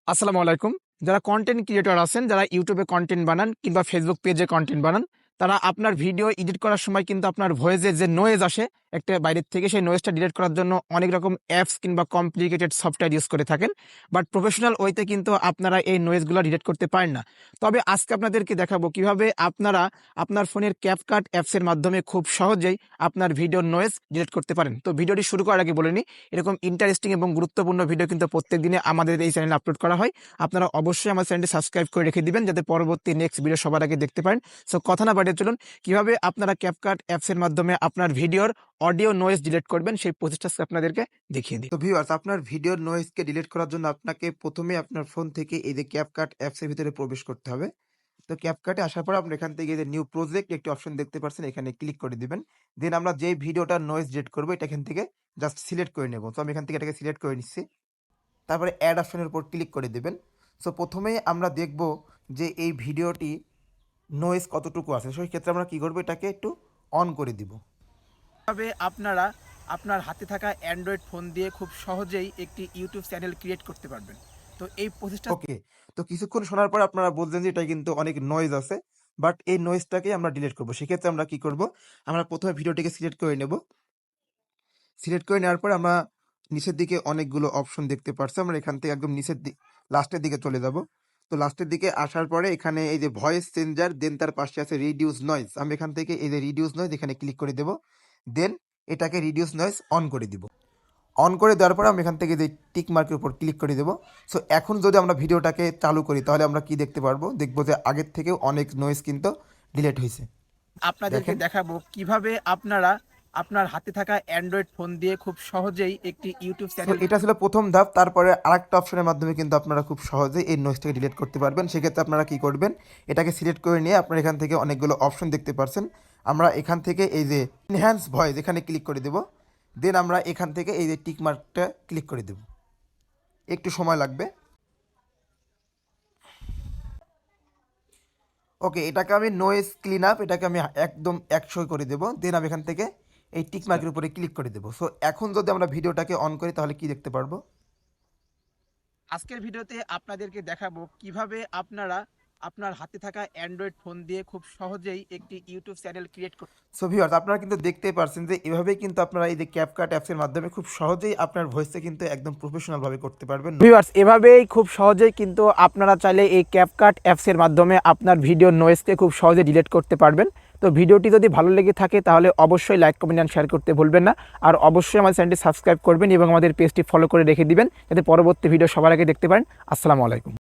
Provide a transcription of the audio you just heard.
আসসালামু আলাইকুম। যারা কন্টেন্ট ক্রিয়েটর আছেন, যারা ইউটিউবে কন্টেন্ট বানান কিংবা ফেসবুক পেজে কন্টেন্ট বানান, তারা আপনার ভিডিও এডিট করার সময় কিন্তু আপনার ভয়েসের যে নয়েজ আসে একটা বাইরের থেকে, সেই নয়েজটা ডিলিট করার জন্য অনেক রকম অ্যাপস কিংবা কমপ্লিকেটেড সফটওয়্যার ইউজ করে থাকেন। বাট প্রফেশনাল ওয়েতে কিন্তু আপনারা এই নয়েজগুলো ডিলিট করতে পারেন না। তবে আজকে আপনাদেরকে দেখাবো কিভাবে আপনারা আপনার ফোনের ক্যাপকাট অ্যাপসের মাধ্যমে খুব সহজেই আপনার ভিডিওর নয়েজ ডিলিট করতে পারেন। তো ভিডিওটি শুরু করার আগে বলে নিই, এরকম ইন্টারেস্টিং এবং গুরুত্বপূর্ণ ভিডিও কিন্তু প্রত্যেক দিনে আমাদের এই চ্যানেলে আপলোড করা হয়। আপনারা অবশ্যই আমার চ্যানেলটি সাবস্ক্রাইব করে রেখে দিবেন, যাতে পরবর্তী নেক্সট ভিডিও সবার আগে দেখতে পারেন। সো কথা না বাড়িয়ে চলুন, কিভাবে আপনারা ক্যাপকাট অ্যাপসের মাধ্যমে আপনার ভিডিওর অডিও নয়েজ ডিলিট করবেন সেই প্রসেসটা আপনাদেরকে দেখিয়ে দিই। তো ভিউয়ার্স, আপনার ভিডিওর নয়েজকে ডিলিট করার জন্য আপনাকে প্রথমে আপনার ফোন থেকে এই যে ক্যাপকাট অ্যাপসের ভিতরে প্রবেশ করতে হবে। তো ক্যাপকাটে আসার পর আপনি এখান থেকে যে নিউ প্রজেক্ট একটি অপশন দেখতে পাচ্ছেন, এখানে ক্লিক করে দিবেন। দেন আমরা যে ভিডিওটার নয়েজ ডিলিট করবো এটা এখান থেকে জাস্ট সিলেক্ট করে নেব। তো আমি এখান থেকে এটাকে সিলেক্ট করে নিচ্ছি। তারপরে অ্যাড অপশনের উপর ক্লিক করে দেবেন। সো প্রথমেই আমরা দেখব যে এই ভিডিওটি নয়েজ কতটুকু আছে। সেই ক্ষেত্রে আমরা কী করবো, এটাকে একটু অন করে দিব। তবে আপনারা আপনার হাতে থাকা অ্যান্ড্রয়েড ফোন দিয়ে খুব সহজেই একটি ইউটিউব চ্যানেল ক্রিয়েট করতে পারবেন। তো এই প্রসেসটা ওকে, তো কিছুক্ষণ শোনার পর আপনারা বলছেন যে এটা কিন্তু অনেক নয়েজ আছে, বাট এই নয়েজটাকে আমরা ডিলিট করবো। সেক্ষেত্রে আমরা কি করব, আমরা প্রথমে ভিডিওটিকে সিলেক্ট করে নেব। সিলেক্ট করে নেওয়ার পর আমরা নিচের দিকে অনেকগুলো অপশন দেখতে পাচ্ছি। আমরা এখান থেকে একদম নিচের লাস্টের দিকে চলে যাব। তো লাস্টের দিকে আসার পরে এখানে এই যে ভয়েস চেঞ্জার, দেন তার পাশে আছে রিডিউস নয়েজ। আমি এখান থেকে এই যে রিডিউস নয়েজ এখানে ক্লিক করে দেব। দেন এটাকে রিডিউস নয়েজ অন করে দিব। অন করে দেওয়ার পরে আমি এখান থেকে যে টিক মার্কের উপর ক্লিক করে দেবো। সো এখন যদি আমরা ভিডিওটাকে চালু করি তাহলে আমরা কি দেখতে পারবো, দেখবো যে আগের থেকেও অনেক নয়েজ কিন্তু ডিলিট হয়েছে। আপনাদেরকে দেখাবো কিভাবে আপনারা আপনার হাতে থাকা অ্যান্ড্রয়েড ফোন দিয়ে খুব সহজেই একটি ইউটিউব সো চ্যানেল এটা ছিল প্রথম ধাপ। তারপরে আরেকটা অপশনের মাধ্যমে কিন্তু আপনারা খুব সহজেই এই নয়েজটাকে ডিলিট করতে পারবেন। সেক্ষেত্রে আপনারা কি করবেন, এটাকে সিলেক্ট করে নিয়ে আপনারা এখান থেকে অনেকগুলো অপশন দেখতে পাচ্ছেন। আমরা এখান থেকে এই যে এনহ্যান্স ভয়েস এখানে ক্লিক করে দেব। দেন আমরা এখান থেকে এই যে টিক মার্কটা ক্লিক করে দেব। একটু সময় লাগবে। ওকে, এটাকে আমি নয়েজ ক্লিন আপ, এটাকে আমি একদম 100 করে দেবো। দেন আমি এখান থেকে এই টিক মার্কের উপরে ক্লিক করে দেবো। সো এখন যদি আমরা ভিডিওটাকে অন করি তাহলে কি দেখতে পারবো। আজকের ভিডিওতে আপনাদেরকে দেখাবো কিভাবে আপনারা আপনার হাতে থাকা অ্যান্ড্রয়েড ফোন দিয়ে খুব সহজেই একটি ইউটিউব চ্যানেল ক্রিয়েট করতে। সো ভিউয়ার্স, আপনারা কিন্তু দেখতেই পারছেন যে এভাবেই কিন্তু আপনারা এই যে ক্যাপকাট অ্যাপসের মাধ্যমে খুব সহজেই আপনার ভয়েসটা কিন্তু একদম প্রফেশনালভাবে করতে পারবেন। ভিউয়ার্স, এভাবেই খুব সহজেই কিন্তু আপনারা চাইলে এই ক্যাপকাট অ্যাপসের মাধ্যমে আপনার ভিডিওর নয়েজকে খুব সহজে ডিলিট করতে পারবেন। তো ভিডিওটি যদি ভালো লেগে থাকে তাহলে অবশ্যই লাইক, কমেন্ট অ্যান্ড শেয়ার করতে ভুলবেন না। আর অবশ্যই আমাদের চ্যানেলটি সাবস্ক্রাইব করবেন এবং আমাদের পেজটি ফলো করে রেখে দিবেন, যাতে পরবর্তী ভিডিও সবার আগে দেখতে পারেন। আসসালামু আলাইকুম।